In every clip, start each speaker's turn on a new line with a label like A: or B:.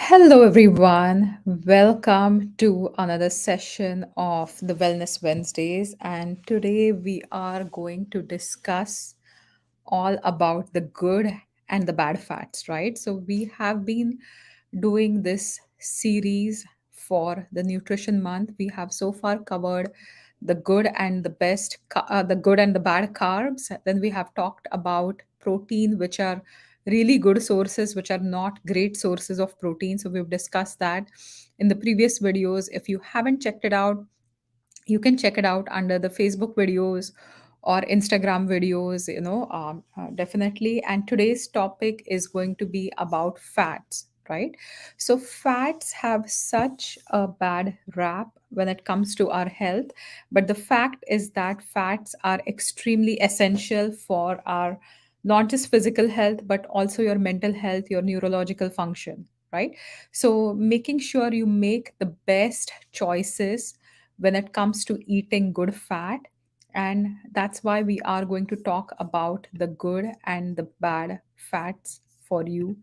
A: Hello, everyone. Welcome to another session of the Wellness Wednesdays. And today we are going to discuss all about the good and the bad fats, right? So, we have been doing this series for the Nutrition Month. We have so far covered the good and the good and the bad carbs. Then we have talked about protein, which are really good sources, which are not great sources of protein. So we've discussed that in the previous videos. If you haven't checked it out, you can check it out under the Facebook videos or Instagram videos, definitely. And today's topic is going to be about fats, right? So fats have such a bad rap when it comes to our health, but the fact is that fats are extremely essential for our not just physical health but also your mental health, your neurological function, right? So making sure you make the best choices when it comes to eating good fat. And that's why we are going to talk about the good and the bad fats for you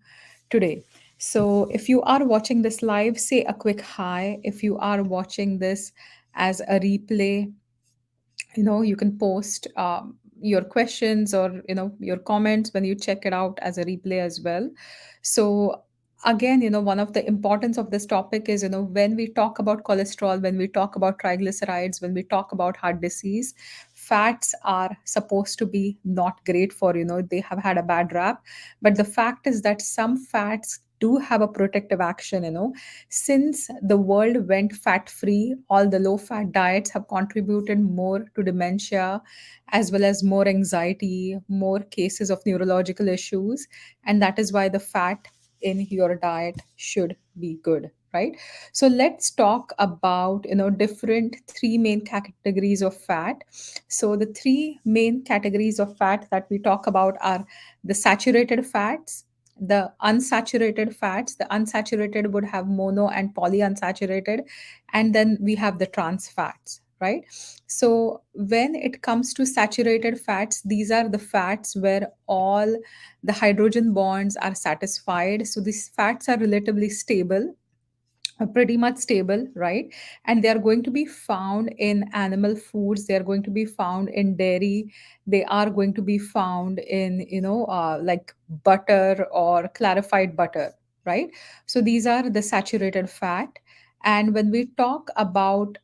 A: today. So, if you are watching this live, say a quick hi. If you are watching this as a replay, you can post your questions or your comments when you check it out as a replay as well. So again, one of the importance of this topic is, when we talk about cholesterol, when we talk about triglycerides, when we talk about heart disease, fats are supposed to be not great for, they have had a bad rap. But the fact is that some fats do have a protective action. Since the world went fat free, all the low fat diets have contributed more to dementia, as well as more anxiety, more cases of neurological issues. And that is why the fat in your diet should be good, right? So let's talk about different three main categories of fat. So the three main categories of fat that we talk about are the saturated fats, the unsaturated fats. The unsaturated would have mono and polyunsaturated, and then we have the trans fats, right? So when it comes to saturated fats, these are the fats where all the hydrogen bonds are satisfied. So these fats are relatively stable, pretty much stable, right? And they are going to be found in animal foods, they are going to be found in dairy, they are going to be found in like butter or clarified butter, right? So these are the saturated fat. And when we talk about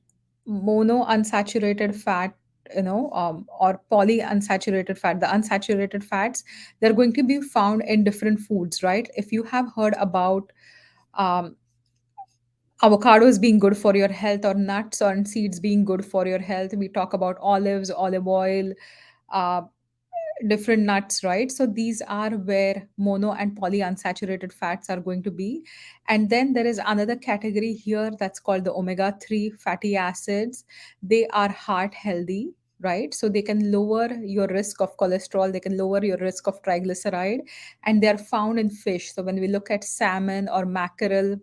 A: mono unsaturated fat, or polyunsaturated fat, the unsaturated fats, they're going to be found in different foods, right? If you have heard about um, avocados being good for your health, or nuts or seeds being good for your health, we talk about olives, olive oil, uh, different nuts, right? So these are where mono and polyunsaturated fats are going to be. And then there is another category here that's called the omega 3 fatty acids. They are heart healthy, right? So they can lower your risk of cholesterol, they can lower your risk of triglyceride, and they are found in fish. So when we look at salmon or mackerel,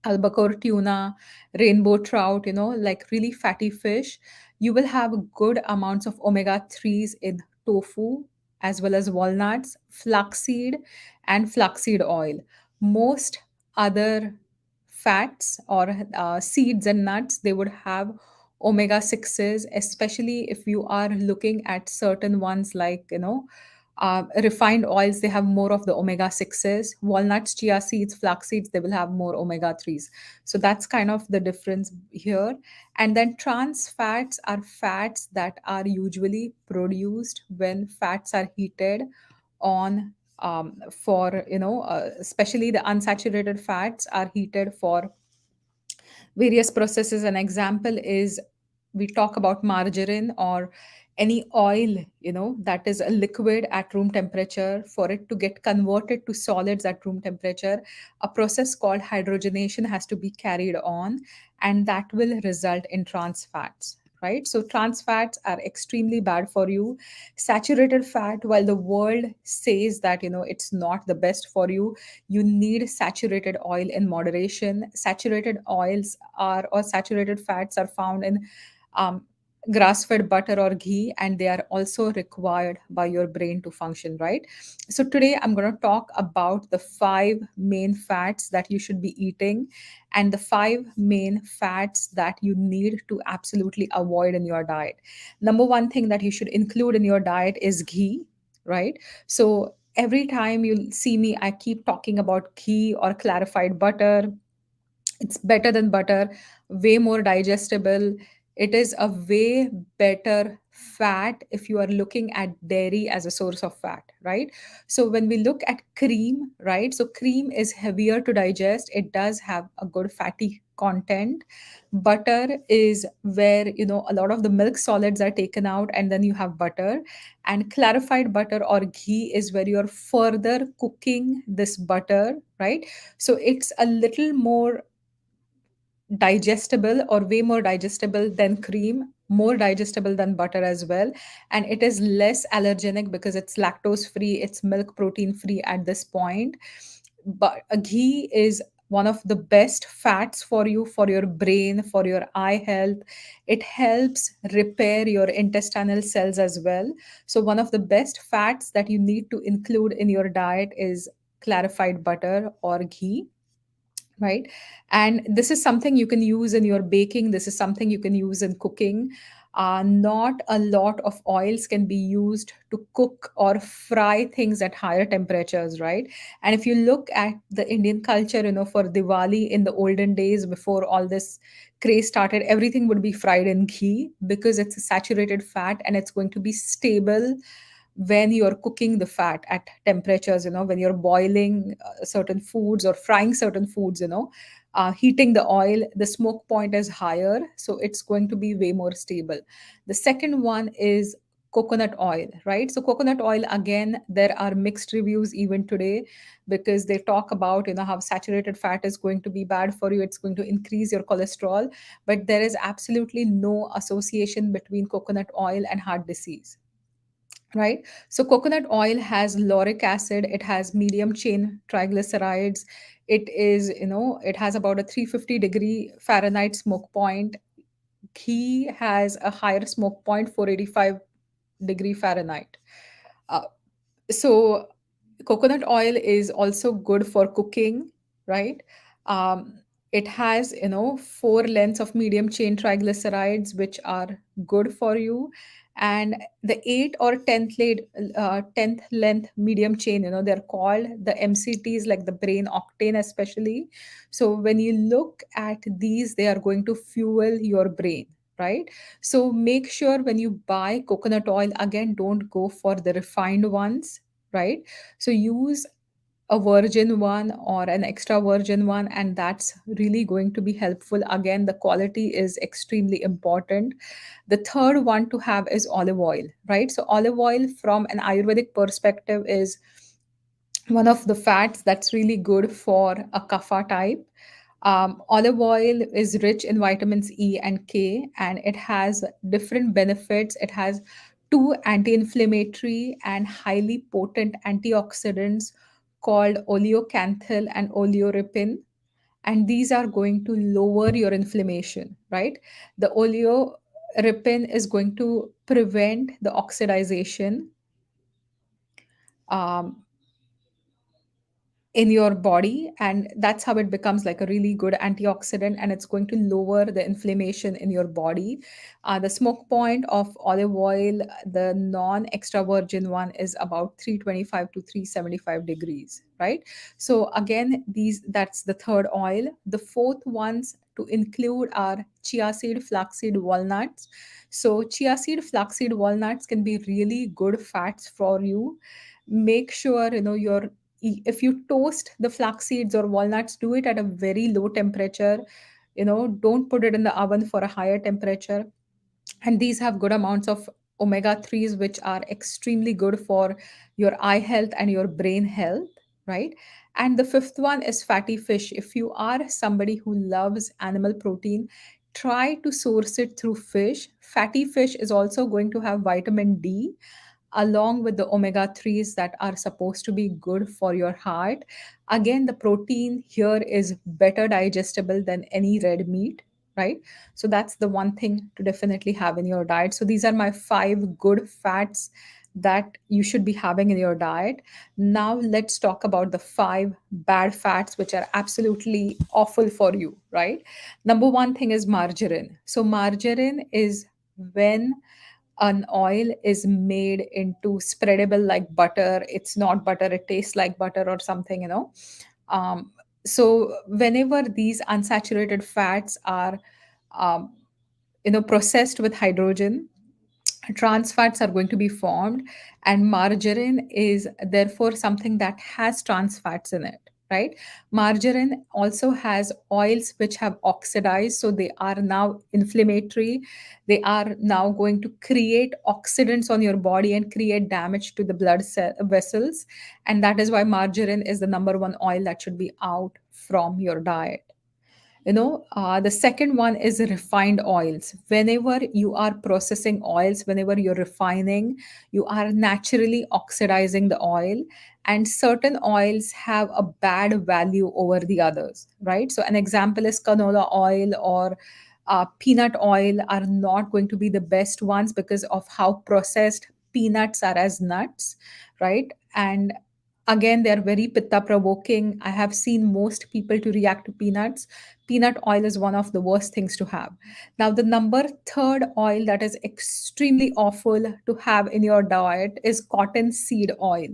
A: albacore tuna, rainbow trout, like really fatty fish, you will have good amounts of omega 3s in tofu, as well as walnuts, flaxseed, and flaxseed oil. Most other fats or seeds and nuts, they would have omega 6s, especially if you are looking at certain ones like, refined oils, they have more of the omega 6s. Walnuts, chia seeds, flax seeds, they will have more omega 3s. So that's kind of the difference here. And then trans fats are fats that are usually produced when fats are heated on, for, especially the unsaturated fats are heated for various processes. An example is, we talk about margarine or any oil, that is a liquid at room temperature. For it to get converted to solids at room temperature, a process called hydrogenation has to be carried on, and that will result in trans fats, right? So trans fats are extremely bad for you. Saturated fat, while the world says that it's not the best for you, you need saturated oil in moderation. Saturated oils are, or saturated fats are found in, um, grass fed butter or ghee, and they are also required by your brain to function, right? So today I'm going to talk about the five main fats that you should be eating, and the five main fats that you need to absolutely avoid in your diet. Number one thing that you should include in your diet is ghee, right? So every time you see me, I keep talking about ghee or clarified butter. It's better than butter, way more digestible. It is a way better fat if you are looking at dairy as a source of fat, right? So when we look at cream, right? So cream is heavier to digest. It does have a good fatty content. Butter is where, a lot of the milk solids are taken out, and then you have butter. And clarified butter or ghee is where you're further cooking this butter, right? So it's a little more digestible, or way more digestible than cream, more digestible than butter as well. And it is less allergenic because it's lactose free, it's milk protein free at this point. But a ghee is one of the best fats for you, for your brain, for your eye health. It helps repair your intestinal cells as well. So one of the best fats that you need to include in your diet is clarified butter or ghee, right? And this is something you can use in your baking, this is something you can use in cooking. Not a lot of oils can be used to cook or fry things at higher temperatures, right? And if you look at the Indian culture, for Diwali in the olden days, before all this craze started, everything would be fried in ghee because it's a saturated fat and it's going to be stable when you're cooking the fat at temperatures, when you're boiling certain foods or frying certain foods, heating the oil, the smoke point is higher, so it's going to be way more stable. The second one is coconut oil, right? So coconut oil, again, there are mixed reviews even today, because they talk about, how saturated fat is going to be bad for you, it's going to increase your cholesterol. But there is absolutely no association between coconut oil and heart disease, right? So coconut oil has lauric acid, it has medium chain triglycerides. It has about a 350-degree Fahrenheit smoke point. Ghee has a higher smoke point, 485-degree Fahrenheit. Uh, so coconut oil is also good for cooking, right? um, it has, four lengths of medium chain triglycerides, which are good for you. And the 8 or 10th length medium chain, they're called the MCTs, like the brain octane especially. So when you look at these, they are going to fuel your brain, right? So make sure when you buy coconut oil, again, don't go for the refined ones, right? So use a virgin one or an extra virgin one, and that's really going to be helpful. Again, the quality is extremely important. The third one to have is olive oil, right? So olive oil, from an Ayurvedic perspective, is one of the fats that's really good for a kapha type. Olive oil is rich in vitamins E and K, and it has different benefits. It has two anti inflammatory and highly potent antioxidants called oleocanthal and oleoripin. And these are going to lower your inflammation, right? The oleoripin is going to prevent the oxidization um, in your body, and that's how it becomes like a really good antioxidant, and it's going to lower the inflammation in your body. The smoke point of olive oil, the non extra virgin one, is about 325 to 375 degrees, right? So again, these that's the third oil. The fourth ones to include are chia seed, flaxseed, walnuts. So chia seed, flaxseed, walnuts can be really good fats for you. Make sure, you're if you toast the flax seeds or walnuts, do it at a very low temperature. Don't put it in the oven for a higher temperature. And these have good amounts of omega 3s, which are extremely good for your eye health and your brain health, right? And the fifth one is fatty fish. If you are somebody who loves animal protein, try to source it through fish. Fatty fish is also going to have vitamin D, along with the omega 3s that are supposed to be good for your heart. Again, the protein here is better digestible than any red meat. right? So that's the one thing to definitely have in your diet. So these are my 5 good fats that you should be having in your diet. Now let's talk about the 5 bad fats which are absolutely awful for you, right? Number one thing is margarine. So margarine is when an oil is made into spreadable like butter. It's not butter, it tastes like butter or something, um, so whenever these unsaturated fats are um, processed with hydrogen, trans fats are going to be formed, and margarine is therefore something that has trans fats in it, right? Margarine also has oils which have oxidized, so they are now inflammatory. They are now going to create oxidants on your body and create damage to the vessels, and that is why margarine is the number one oil that should be out from your diet. The second one is refined oils. Whenever you are processing oils, whenever you're refining, you are naturally oxidizing the oil, and certain oils have a bad value over the others, right? So an example is canola oil or peanut oil are not going to be the best ones because of how processed peanuts are as nuts, right? And again, they're very pitta provoking. I have seen most people to react to peanuts. Peanut oil is one of the worst things to have. Now, the number third oil that is extremely awful to have in your diet is cotton seed oil,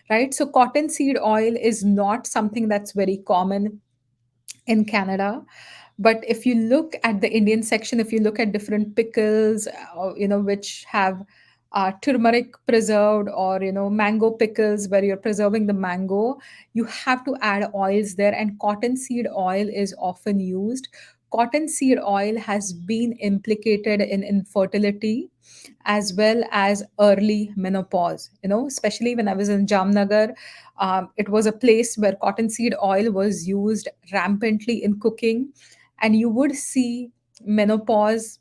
A: right? So, cotton seed oil is not something that's very common in Canada. But if you look at the Indian section, if you look at different pickles, which have turmeric preserved, or mango pickles where you're preserving the mango, you have to add oils there, and cottonseed oil is often used. Cottonseed oil has been implicated in infertility as well as early menopause. Especially when I was in Jamnagar, it was a place where cottonseed oil was used rampantly in cooking, and you would see menopause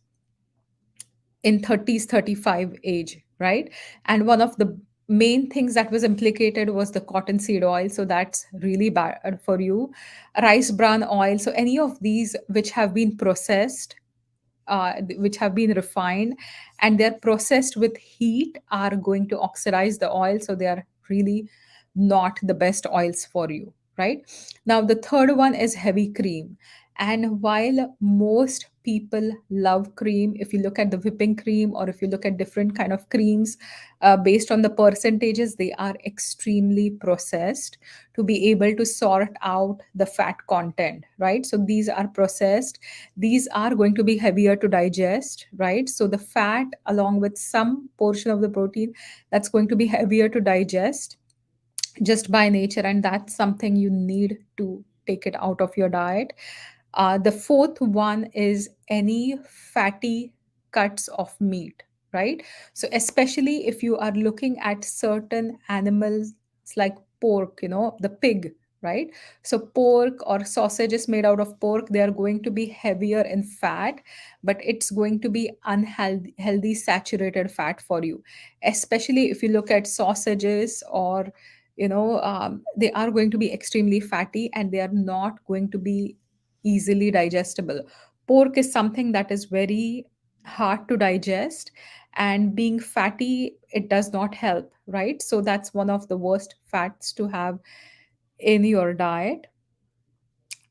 A: in 30s 35 age, right? And one of the main things that was implicated was the cottonseed oil, so that's really bad for you. Rice bran oil, so any of these which have been processed, which have been refined and they're processed with heat, are going to oxidize the oil, so they are really not the best oils for you, right? Now the third one is heavy cream. And while most people love cream, if you look at the whipping cream or if you look at different kind of creams, based on the percentages, they are extremely processed to be able to sort out the fat content, right? So these are processed, these are going to be heavier to digest, right? So the fat along with some portion of the protein, that's going to be heavier to digest just by nature, and that's something you need to take it out of your diet. The fourth one is any fatty cuts of meat, right? So, especially if you are looking at certain animals like pork, the pig, right? So, pork or sausages made out of pork, they are going to be heavier in fat, but it's going to be unhealthy, healthy, saturated fat for you. Especially if you look at sausages or they are going to be extremely fatty and they are not going to be easily digestible. Pork is something that is very hard to digest, and being fatty, it does not help, right? So that's one of the worst fats to have in your diet.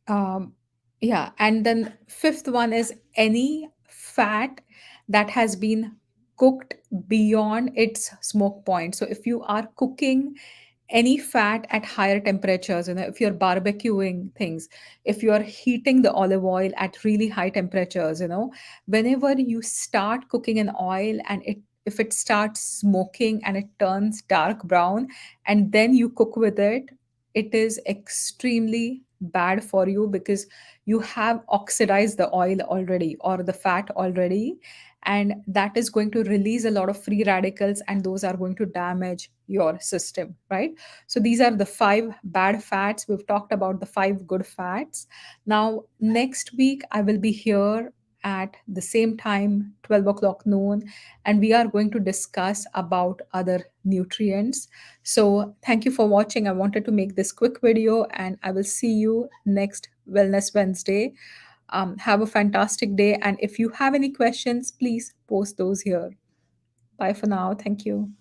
A: um, yeah, and then fifth one is any fat that has been cooked beyond its smoke point. So if you are cooking any fat at higher temperatures, if you're barbecuing things, if you're heating the olive oil at really high temperatures, whenever you start cooking an oil and if it starts smoking and it turns dark brown and then you cook with it, it is extremely bad for you because you have oxidized the oil already or the fat already, and that is going to release a lot of free radicals and those are going to damage your system, right? So these are the 5 bad fats. We've talked about the 5 good fats. Now next week I will be here at the same time, 12 o'clock noon, and we are going to discuss about other nutrients. So thank you for watching. I wanted to make this quick video, and I will see you next Wellness Wednesday. Have a fantastic day. And if you have any questions, please post those here. Bye for now. Thank you.